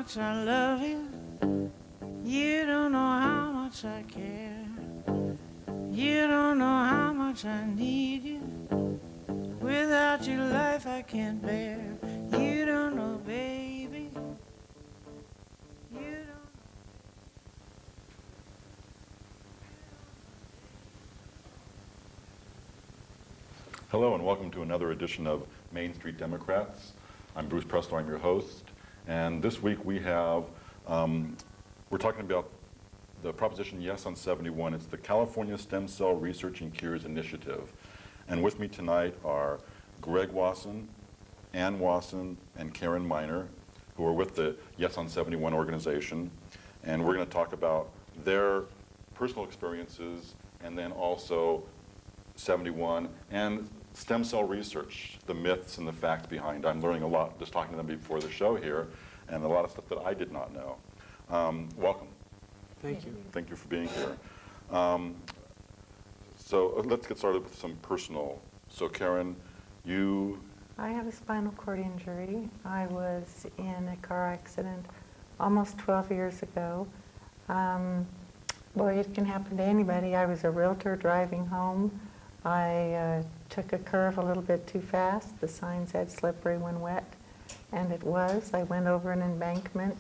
much I love you. You don't know how much I care. You don't know how much I need you. Without your life I can't bear. You don't know, baby. You don't. Hello and welcome to another edition of Main Street Democrats. I'm Bruce Pressler, I'm your host. And this week we have, we're talking about the Proposition Yes on 71. It's the California Stem Cell Research and Cures Initiative. And with me tonight are Greg Wasson, Ann Wasson, and Karen Miner, who are with the Yes on 71 organization. And we're going to talk about their personal experiences and then also 71 and stem cell research, the myths and the facts behind it. I'm learning a lot just talking to them before the show here, and a lot of stuff that I did not know. Welcome. Thank you. Thank you for being here. So let's get started with some personal. So Karen, you... I have a spinal cord injury. I was in a car accident almost 12 years ago. Boy, it can happen to anybody. I was a realtor driving home. I took a curve a little bit too fast. The sign said slippery when wet, and it was. I went over an embankment,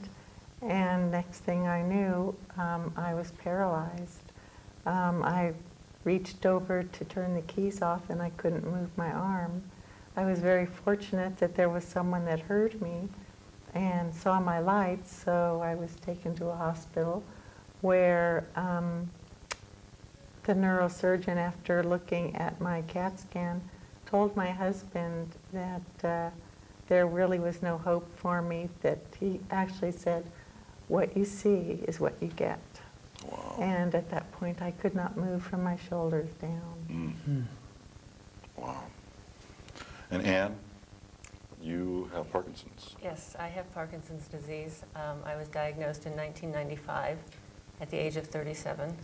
and next thing I knew, I was paralyzed. I reached over to turn the keys off, and I couldn't move my arm. I was very fortunate that there was someone that heard me and saw my lights, so I was taken to a hospital where the neurosurgeon, after looking at my CAT scan, told my husband that there really was no hope for me, that he actually said, what you see is what you get. Wow. And at that point, I could not move from my shoulders down. Mm. Wow. And Ann, you have Parkinson's. Yes, I have Parkinson's disease. I was diagnosed in 1995 at the age of 37.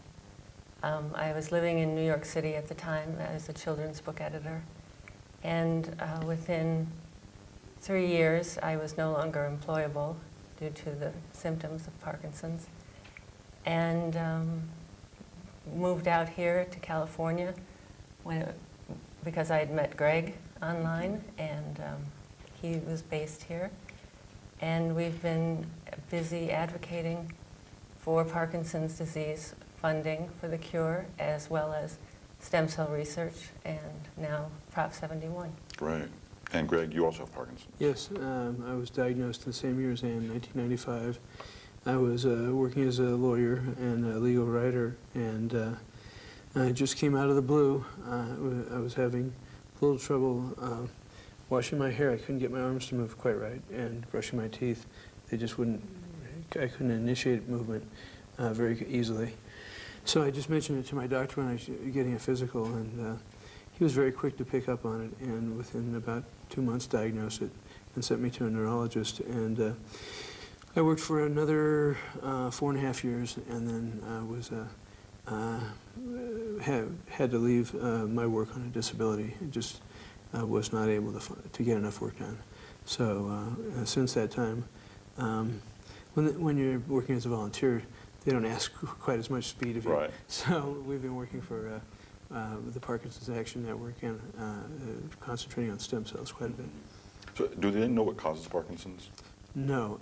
I was living in New York City at the time as a children's book editor. And within 3 years, I was no longer employable due to the symptoms of Parkinson's. And moved out here to California because I had met Greg online, and he was based here. And we've been busy advocating for Parkinson's disease funding for the cure, as well as stem cell research, and now Prop 71. Great. And Greg, you also have Parkinson's. Yes, I was diagnosed the same year as Ann, 1995. I was working as a lawyer and a legal writer, and I just came out of the blue. I was having a little trouble washing my hair. I couldn't get my arms to move quite right, and brushing my teeth. They just wouldn't, I couldn't initiate movement very easily. So I just mentioned it to my doctor when I was getting a physical, and he was very quick to pick up on it, and within about 2 months diagnosed it and sent me to a neurologist. And I worked for another 4.5 years, and then had to leave my work on a disability. It just was not able to get enough work done. So since that time, when you're working as a volunteer, they don't ask quite as much speed of you. Right. So we've been working for the Parkinson's Action Network and concentrating on stem cells quite a bit. So do they know what causes Parkinson's? No.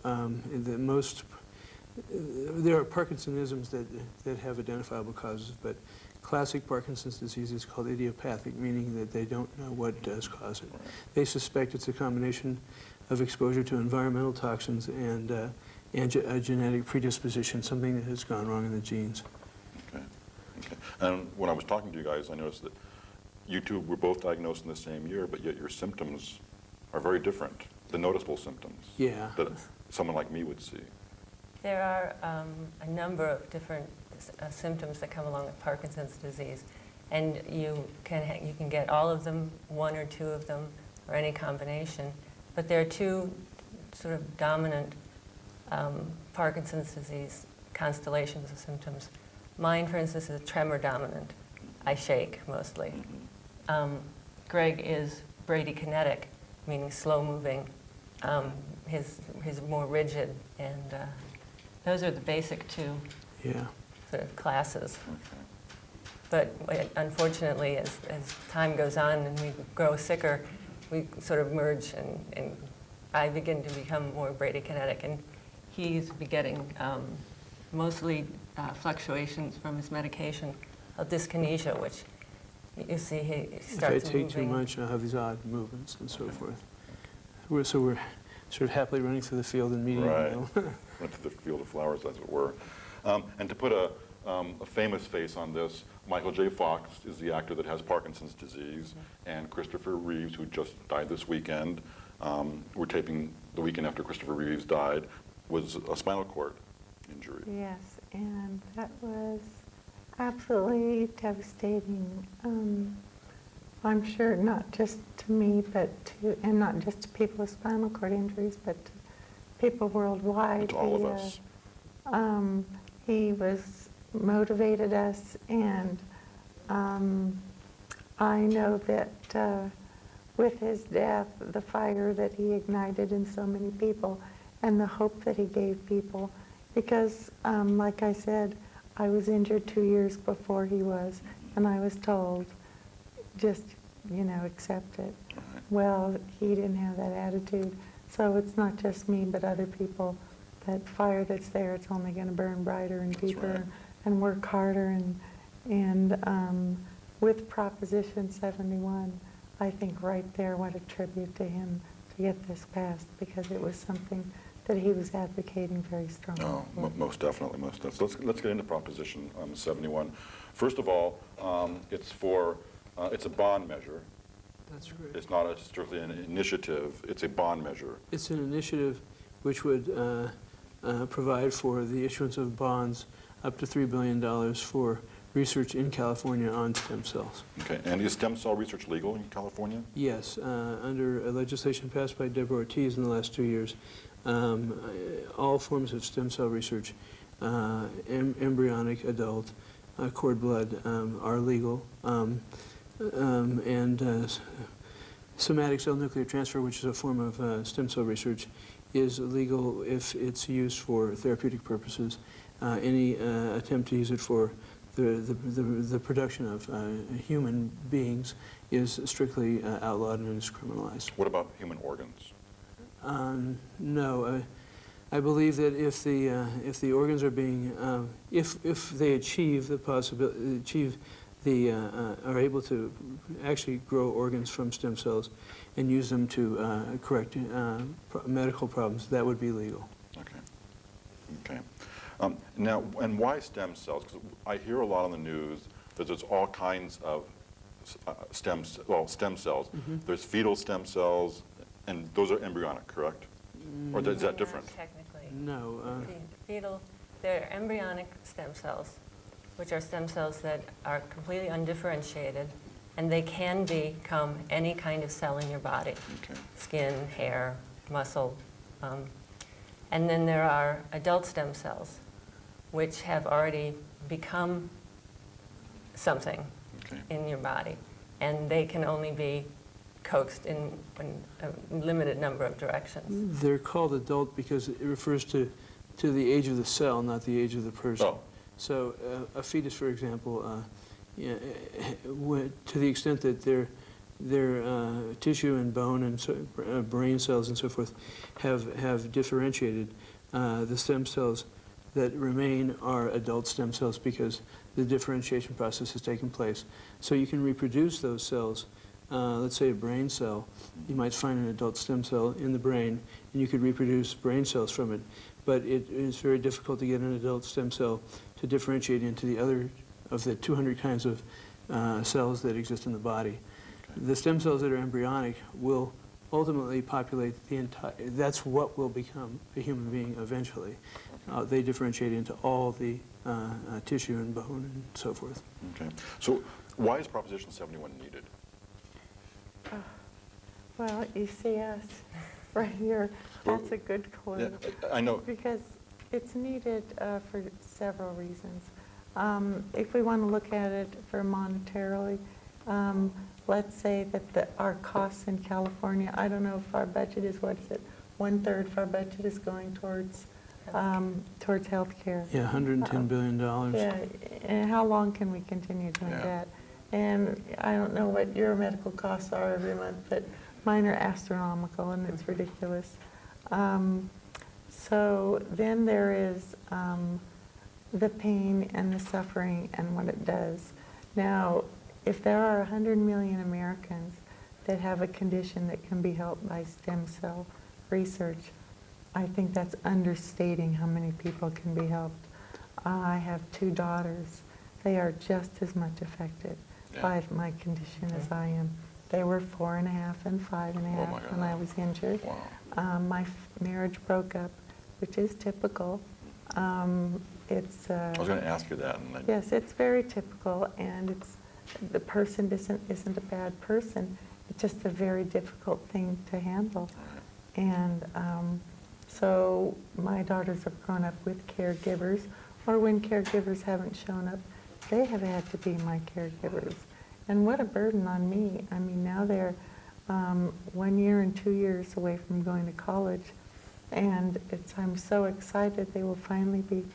There are Parkinsonisms that have identifiable causes, but classic Parkinson's disease is called idiopathic, meaning that they don't know what does cause it. Right. They suspect it's a combination of exposure to environmental toxins and a genetic predisposition, something that has gone wrong in the genes. Okay. Okay. And when I was talking to you guys, I noticed that you two were both diagnosed in the same year, but yet your symptoms are very different, the noticeable symptoms Yeah. that someone like me would see. There are a number of different symptoms that come along with Parkinson's disease, and you can get all of them, one or two of them, or any combination. But there are two sort of dominant Parkinson's disease constellations of symptoms. Mine, for instance, is tremor dominant. I shake mostly. Greg is bradykinetic, meaning slow moving. his more rigid, and those are the basic two Yeah. sort of classes. Okay. But unfortunately, as time goes on and we grow sicker, we sort of merge, and I begin to become more bradykinetic, and he's getting mostly fluctuations from his medication of dyskinesia, which you see he starts If I take too moving. much, I'll have these odd movements and so forth. We're sort of happily running through the field and meeting. Right. You know? Went to the field of flowers, as it were. And to put a famous face on this, Michael J. Fox is the actor that has Parkinson's disease, and Christopher Reeves, who just died this weekend, we're taping the weekend after Christopher Reeves died, was a spinal cord injury. Yes, and that was absolutely devastating. I'm sure not just to me, and not just to people with spinal cord injuries, but to people worldwide. To all of us. He was motivated us, and I know that with his death, the fire that he ignited in so many people, and the hope that he gave people, because like I said, I was injured 2 years before he was, and I was told, just, accept it. Right. Well, he didn't have that attitude, so it's not just me, but other people. That fire that's there, it's only going to burn brighter and That's deeper, right. and work harder. And with Proposition 71, I think right there, what a tribute to him to get this passed, because it was something that he was advocating very strongly. Oh, for. most definitely, most definitely. So let's get into Proposition 71. First of all, it's a bond measure. That's right. It's not strictly an initiative. It's a bond measure. It's an initiative which would provide for the issuance of bonds up to $3 billion for research in California on stem cells. Okay. And is stem cell research legal in California? Yes, under legislation passed by Deborah Ortiz in the last 2 years, all forms of stem cell research, embryonic, adult, cord blood, are legal. Somatic cell nuclear transfer, which is a form of stem cell research, is legal if it's used for therapeutic purposes. Any attempt to use it for the production of human beings is strictly outlawed and is criminalized. What about human organs? No, I believe that if the organs are being, if they achieve the possibility, are able to actually grow organs from stem cells and use them to correct medical problems, that would be legal. Okay. Okay. Now, and why stem cells? Because I hear a lot on the news that there's all kinds of stem cells. Mm-hmm. There's fetal stem cells, and those are embryonic, correct? Or is that Not different? technically. No. Fetal, they're embryonic stem cells, which are stem cells that are completely undifferentiated, and they can become any kind of cell in your body. Okay. Skin, hair, muscle. And then there are adult stem cells, which have already become something Okay. in your body. And they can only be coaxed in a limited number of directions. They're called adult because it refers to the age of the cell, not the age of the person. Oh. So a fetus, for example, to the extent that their tissue and bone and brain cells and so forth have differentiated, the stem cells that remain are adult stem cells because the differentiation process has taken place. So you can reproduce those cells. Let's say a brain cell, you might find an adult stem cell in the brain, and you could reproduce brain cells from it. But it is very difficult to get an adult stem cell to differentiate into the other of the 200 kinds of cells that exist in the body. Okay. The stem cells that are embryonic will ultimately populate the entire, that's what will become a human being eventually. They differentiate into all the tissue and bone and so forth. Okay. So why is Proposition 71 needed? Well, you see us right here. That's a good quote. Yeah, I know. Because it's needed for several reasons. If we want to look at it for monetarily, let's say that our costs in California, I don't know if our budget is, what is it, 1/3 of our budget is going towards healthcare. Yeah, $110 billion. Yeah, and how long can we continue doing Yeah. that? And I don't know what your medical costs are every month, but mine are astronomical, and it's ridiculous. So then there is the pain and the suffering and what it does. Now, if there are 100 million Americans that have a condition that can be helped by stem cell research, I think that's understating how many people can be helped. I have 2 daughters. They are just as much affected by my condition as I am. They were 4.5 and 5.5 when I was injured. Wow. My marriage broke up, which is typical. It's I was going to ask you that. And yes, it's very typical, and it's the person isn't a bad person. It's just a very difficult thing to handle. Right. And so my daughters have grown up with caregivers, or when caregivers haven't shown up, they have had to be my caregivers. And what a burden on me. I mean, now they're 1 year and 2 years away from going to college, and I'm so excited they will finally be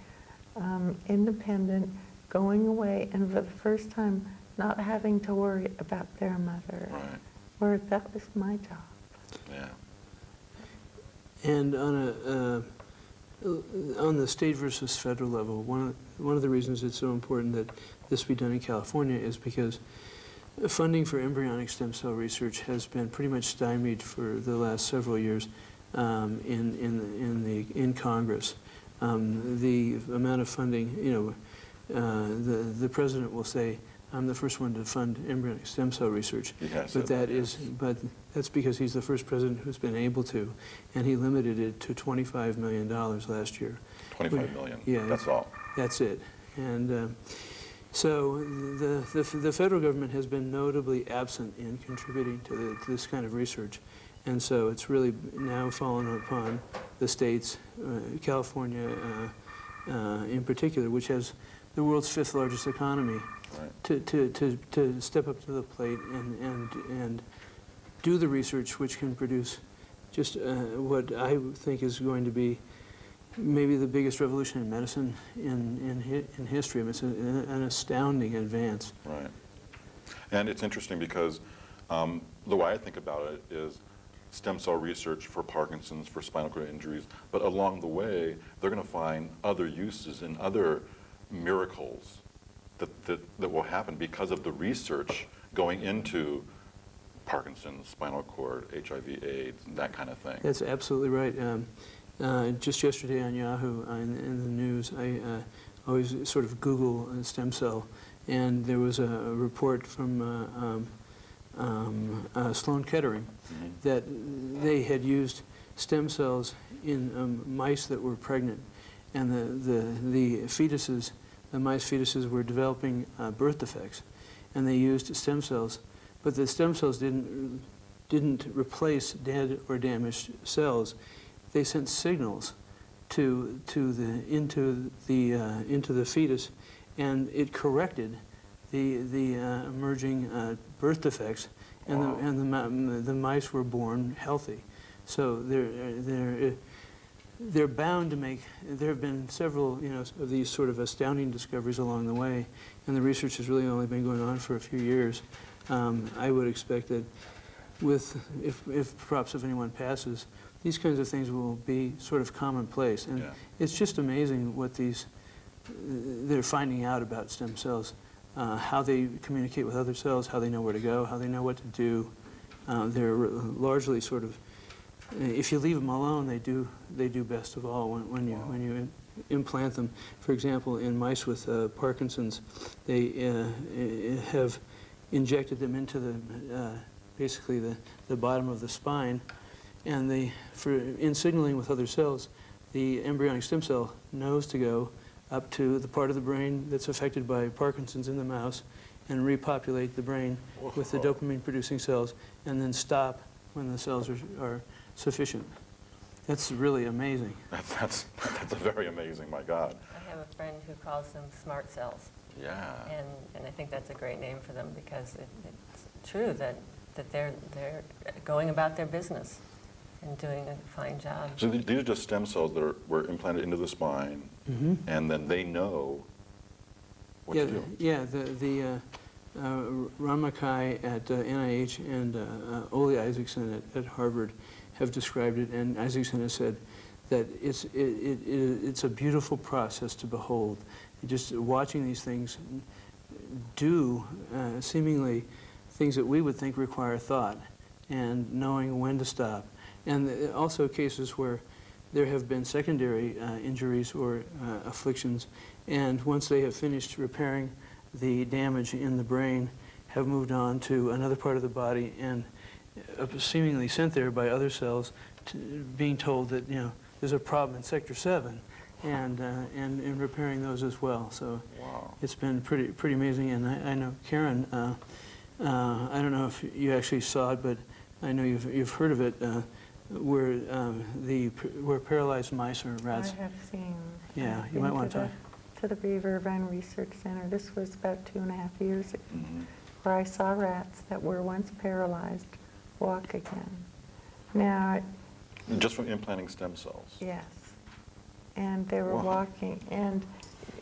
independent, going away, and for the first time not having to worry about their mother, Right. where that was my job. Yeah. And on the state versus federal level, one of the reasons it's so important that this be done in California is because funding for embryonic stem cell research has been pretty much stymied for the last several years in Congress. The amount of funding, the president will say, "I'm the first one to fund embryonic stem cell research," but that's because he's the first president who's been able to, and he limited it to $25 million last year. 25 million. Yeah, That's all. That's it. And so the federal government has been notably absent in contributing to this kind of research. And so it's really now fallen upon the states, California in particular, which has the world's 5th largest economy, Right. to step up to the plate and do the research which can produce just what I think is going to be maybe the biggest revolution in medicine in history. I mean, it's an astounding advance. Right. And it's interesting because the way I think about it is stem cell research for Parkinson's, for spinal cord injuries, but along the way, they're going to find other uses and other miracles that will happen because of the research going into Parkinson's, spinal cord, HIV, AIDS, that kind of thing. That's absolutely right. Just yesterday on Yahoo, in the news, I always sort of Google stem cell, and there was a report from Sloan Kettering that they had used stem cells in mice that were pregnant, and the fetuses, the mice fetuses were developing birth defects, and they used stem cells, but the stem cells didn't replace dead or damaged cells. They sent signals into the fetus, and it corrected the emerging birth defects, and Wow. the mice were born healthy. So they're bound to make. There have been several of these sort of astounding discoveries along the way, and the research has really only been going on for a few years. I would expect that if perhaps if anyone passes, these kinds of things will be sort of commonplace. And it's just amazing what they're finding out about stem cells, how they communicate with other cells, how they know where to go, how they know what to do. They're largely sort of, if you leave them alone, they do best of all when you implant them. For example, in mice with Parkinson's, they have injected them into basically the bottom of the spine, and in signaling with other cells, the embryonic stem cell knows to go up to the part of the brain that's affected by Parkinson's in the mouse and repopulate the brain with the dopamine-producing cells, and then stop when the cells are sufficient. That's really amazing. That's very amazing, my God. I have a friend who calls them smart cells. Yeah. And I think that's a great name for them because it's true that they're going about their business. and doing a fine job. So these are just stem cells that were implanted into the spine, and then they know what to do. Yeah, the Ron Mackay at NIH and Ole Isaacson at Harvard have described it, and Isaacson has said that it's a beautiful process to behold. Just watching these things do seemingly things that we would think require thought and knowing when to stop. And also cases where there have been secondary injuries or afflictions, and once they have finished repairing the damage in the brain, have moved on to another part of the body and seemingly sent there by other cells, being told that, you know, there's a problem in Sector 7, and in repairing those as well. So Wow. it's been pretty amazing. And I know Karen, I don't know if you actually saw it, but I know you've heard of it, where paralyzed mice or rats. I have seen. Yeah, I've you might been want to talk. to the Beaver Run Research Center. This was about 2.5 years ago, where I saw rats that were once paralyzed walk again. Now, Just from implanting stem cells. yes, and they were Wow. walking, and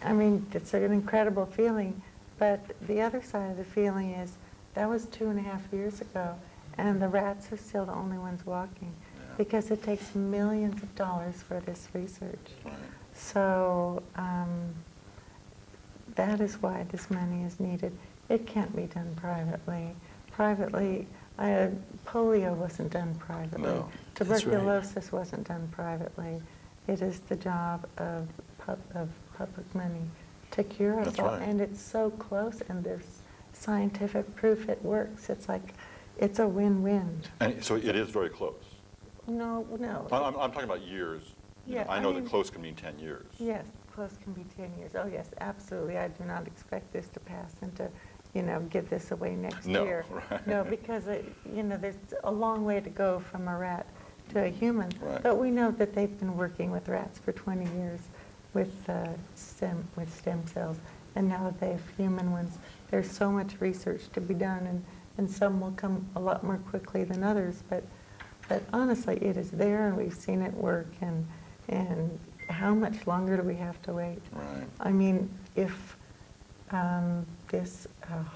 I mean, it's an incredible feeling, but the other side of the feeling is that was 2.5 years ago, and the rats are still the only ones walking, because it takes millions of dollars for this research. Right. So that is why this money is needed. It can't be done privately. Privately, polio wasn't done privately. No. That's right. Tuberculosis wasn't done privately. It is the job of public money to cure us That's all. right. And it's so close, and there's scientific proof it works. It's like, it's a win-win. And so it is very close. No. I'm talking about years. You know, Yeah, I I know mean- that close can mean 10 years. Yes, close can be 10 years. Oh, yes, absolutely. I do not expect this to pass and to, give this away next No, year. right. No, because, there's a long way to go from a rat to a human. Right. But we know that they've been working with rats for 20 years with stem cells, and now that they have human ones. There's so much research to be done, and some will come a lot more quickly than others, but honestly, it is there, and we've seen it work, and how much longer do we have to wait? Right. I mean, if this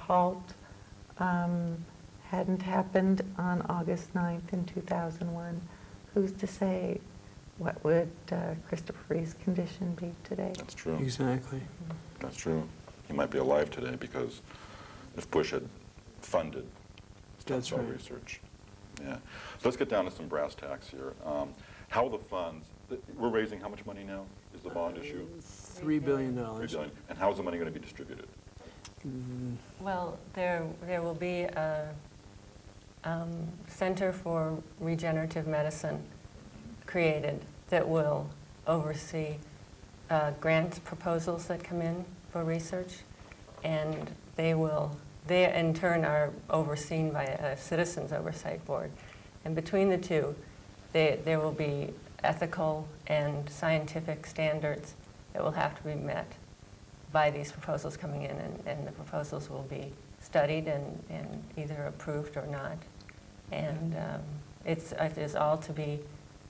halt hadn't happened on August 9th in 2001, who's to say what would Christopher Reeve's condition be today? That's true. Exactly. That's true. He might be alive today because if Bush had funded stem That's cell right. research. Yeah. So let's get down to some brass tacks here. How the funds, we're raising how much money now? Is the bond issue? $3 billion. $3 billion. And how is the money going to be distributed? Well, there will be a Center for Regenerative Medicine created that will oversee grant proposals that come in for research, and they in turn are overseen by a Citizens Oversight Board. And between the two, there will be ethical and scientific standards that will have to be met by these proposals coming in, and the proposals will be studied and either approved or not. And it is all to be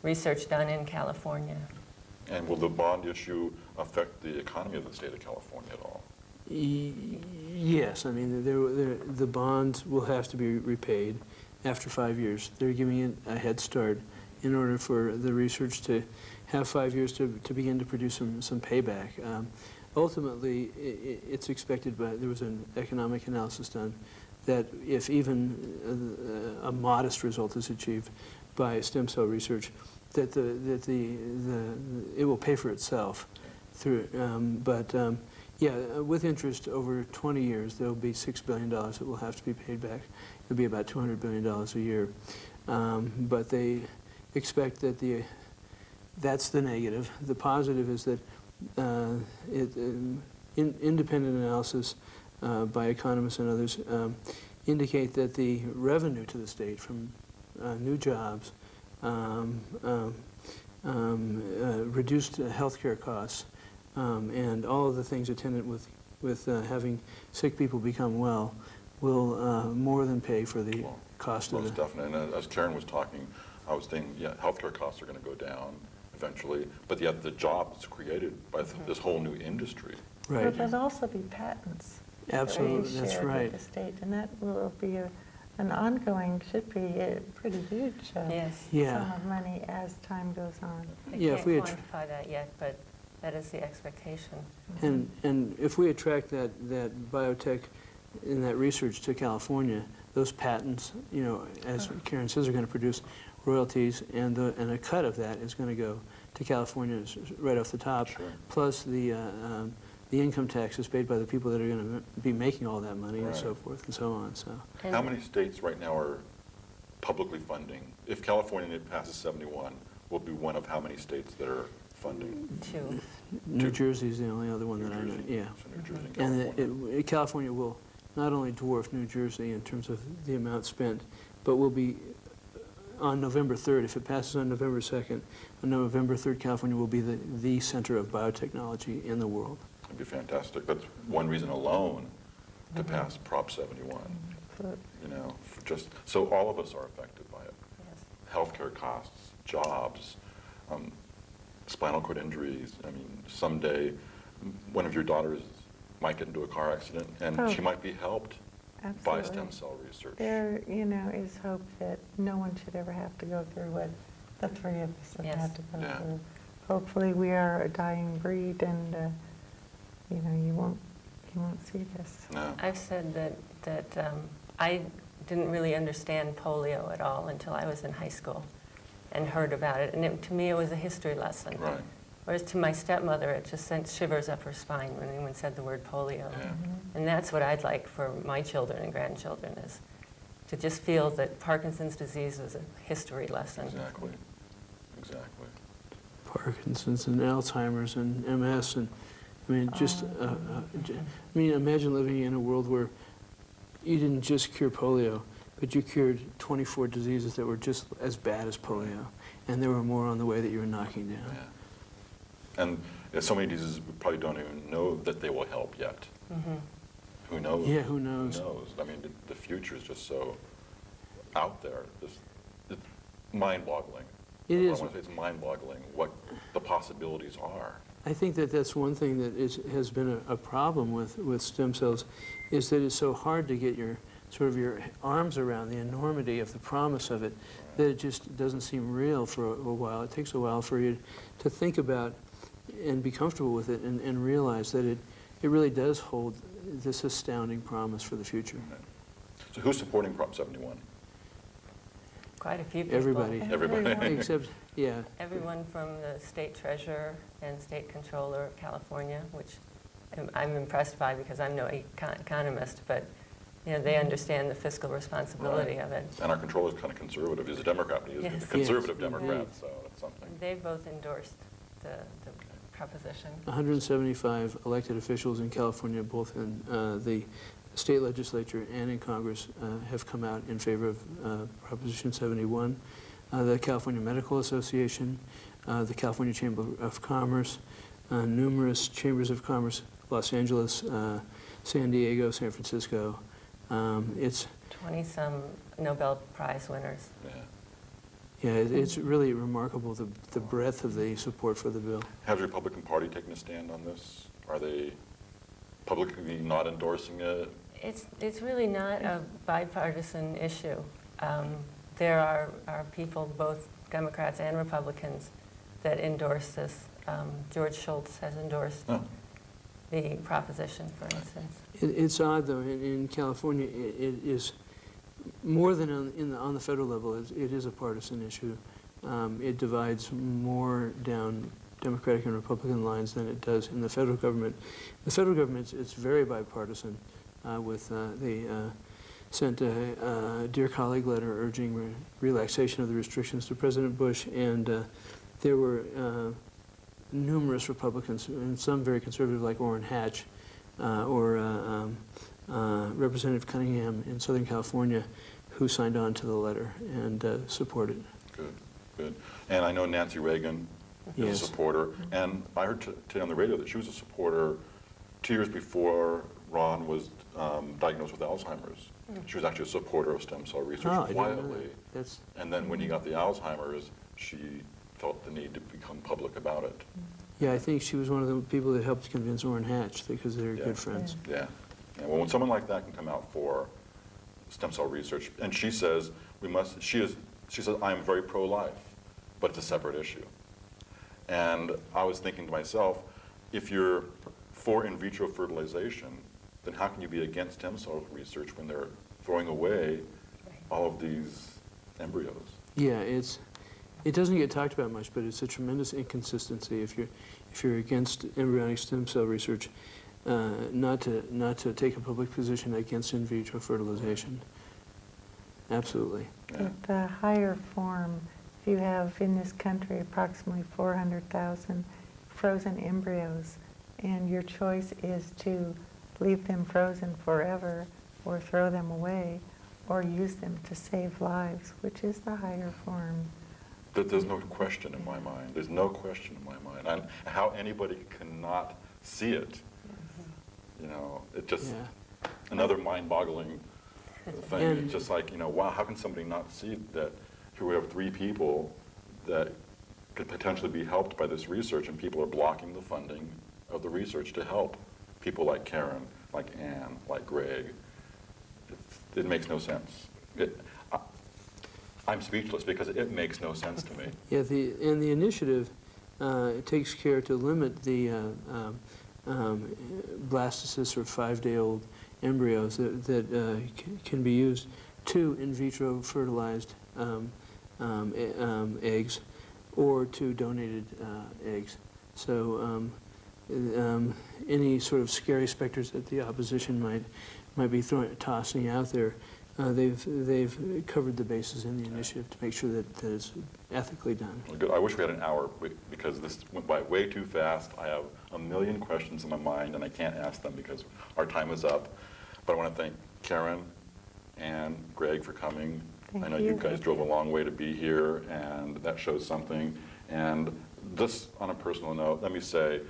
research done in California. And will the bond issue affect the economy of the state of California at all? Yes, I mean, the bonds will have to be repaid after 5 years. They're giving it a head start in order for the research to have 5 years to begin to produce some payback. Ultimately, it's expected there was an economic analysis done that if even a modest result is achieved by stem cell research, that it will pay for itself through. Yeah, with interest over 20 years, there will be $6 billion that will have to be paid back. It'll be about $200 billion a year. But they expect that that's the negative. The positive is that independent analysis by economists and others indicate that the revenue to the state from new jobs, reduced healthcare costs, and all of the things attendant with having sick people become well will more than pay for the cost of Most the... definitely. And as Karen was talking, I was thinking, yeah, healthcare costs are going to go down eventually, but yet the jobs created by this whole new industry. Right. But there'll also be patents. Absolutely, that will be that's shared right. with the state, and that will be an ongoing, should be a pretty huge Yes. Yeah. sum of money as time goes on. I Yeah, can't if we quantify that yet, but that is the expectation. And if we attract that biotech and that research to California, those patents, you know, as Karen says, are going to produce royalties, and a cut of that is going to go to California right off the top, Sure. plus the income taxes paid by the people that are going to be making all that money and so Right. forth and so on. So And How many states right now are publicly funding? If California passes 71, will be one of how many states that are funding? two. New Jersey is the only other one New that I know. Jersey. Yeah. So New Jersey and California. California will not only dwarf New Jersey in terms of the amount spent, but will be on November 3rd, if it passes on November 2nd, on November 3rd, California will be the center of biotechnology in the world. It'd be fantastic. That's one reason alone to pass Prop 71, So you know, for just, so all of us are affected by it. Yes. Healthcare costs, jobs, spinal cord injuries. I mean, someday one of your daughters might get into a car accident and she might be helped by absolutely. stem cell research. There, is hope that no one should ever have to go through what the three of us have Yes. had to go Yeah. through. Hopefully, we are a dying breed, and you won't see this. No. I've said that I didn't really understand polio at all until I was in high school and heard about it. And to me, it was a history lesson. Right. Whereas to my stepmother, it just sent shivers up her spine when anyone said the word polio. Yeah. And that's what I'd like for my children and grandchildren, is to just feel that Parkinson's disease was a history lesson. Exactly. Exactly. Parkinson's and Alzheimer's and MS and I mean imagine living in a world where you didn't just cure polio, but you cured 24 diseases that were just as bad as polio, and there were more on the way that you were knocking down. Yeah. And so many diseases we probably don't even know that they will help yet. Mm-hmm. Who knows? Yeah, who knows? Who knows? I mean, the future is just so out there. It's mind-boggling. It What is. I want to say, it's mind-boggling what the possibilities are. I think that's one thing that has been a problem with stem cells, is that it's so hard to get your arms around the enormity of the promise of it, that it just doesn't seem real for a while. It takes a while for you to think about and be comfortable with it and realize that it really does hold this astounding promise for the future. So who's supporting Prop 71? Quite a few people. Everybody. Everybody. Except, yeah. Everyone from the state treasurer and state controller of California, which I'm impressed by because I'm no economist, but they understand the fiscal responsibility Right. of it. And our controller is kind of conservative. He's a Democrat, but he's Yes. a conservative Yes. Democrat, Right. so that's something. They both endorsed the proposition. 175 elected officials in California, both in the state legislature and in Congress, have come out in favor of Proposition 71. The California Medical Association, the California Chamber of Commerce, numerous chambers of commerce, Los Angeles, San Diego, San Francisco. It's 20-some Nobel Prize winners. Yeah. it's really remarkable, the breadth of the support for the bill. Has the Republican Party taken a stand on this? Are they publicly not endorsing it? It's really not a bipartisan issue. There are people, both Democrats and Republicans, that endorse this. George Shultz has endorsed No. the proposition, for instance. It's odd, though, in California, it is more than on the federal level, it is a partisan issue. It divides more down Democratic and Republican lines than it does in the federal government. The federal government, it's very bipartisan, with the sent a Dear Colleague letter urging relaxation of the restrictions to President Bush, and there were numerous Republicans, and some very conservative like Orrin Hatch, or Representative Cunningham in Southern California, who signed on to the letter and supported. Good, good. And I know Nancy Reagan is Yes. a supporter, and I heard today on the radio that she was a supporter 2 years before Ron was diagnosed with Alzheimer's. She was actually a supporter of stem cell research Oh, I didn't know quietly. that. That's, And then when he got the Alzheimer's, she felt the need to become public about it. yeah, I think she was one of the people that helped convince Orrin Hatch because they were Yeah. good friends. Yeah. And well, when someone like that can come out for stem cell research, and she says she says, I am very pro-life, but it's a separate issue. And I was thinking to myself, if you're for in vitro fertilization, then how can you be against stem cell research when they're throwing away all of these embryos? Yeah, it doesn't get talked about much, but it's a tremendous inconsistency if you're against embryonic stem cell research, not to take a public position against in vitro fertilization. Absolutely. Yeah. At the higher form, if you have in this country approximately 400,000 frozen embryos, and your choice is to leave them frozen forever or throw them away or use them to save lives, which is the higher form. There's no question in my mind. There's no question in my mind. And how anybody cannot see it, you know, it just, Yeah. another mind-boggling thing. And- It's just like, you know, wow, how can somebody not see that here we have 3 people that could potentially be helped by this research, and people are blocking the funding of the research to help people like Karen, like Ann, like Greg. It makes no sense. I'm speechless because it makes no sense to me. Yeah, the initiative takes care to limit the blastocysts or 5-day-old embryos that can be used to in vitro fertilized eggs or to donated eggs. So any sort of scary specters that the opposition might be tossing out there, they've covered the bases in the initiative to make sure that it's ethically done. Well, good. I wish we had an hour because this went by way too fast. I have a million questions in my mind and I can't ask them because our time is up. But I want to thank Karen and Greg for coming. Thank I know you. you guys drove a long way to be here, and that shows something. And just on a personal note, let me say,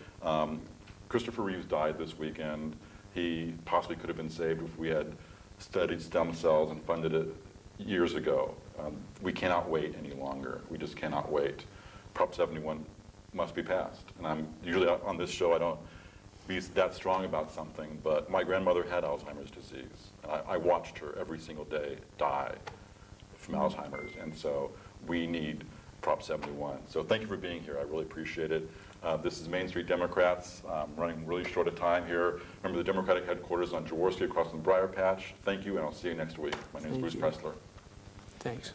Christopher Reeves died this weekend. He possibly could have been saved if we had studied stem cells and funded it years ago. We cannot wait any longer. We just cannot wait. Prop 71 must be passed. And I'm usually on this show, I don't be that strong about something, but my grandmother had Alzheimer's disease. And I watched her every single day die from Alzheimer's. And so we need Prop 71. So thank you for being here. I really appreciate it. This is Main Street Democrats. Running really short of time here. Remember the Democratic headquarters on Jaworski across from Briar Patch. Thank you, and I'll see you next week. My name is Thank Bruce you. Pressler. Thanks.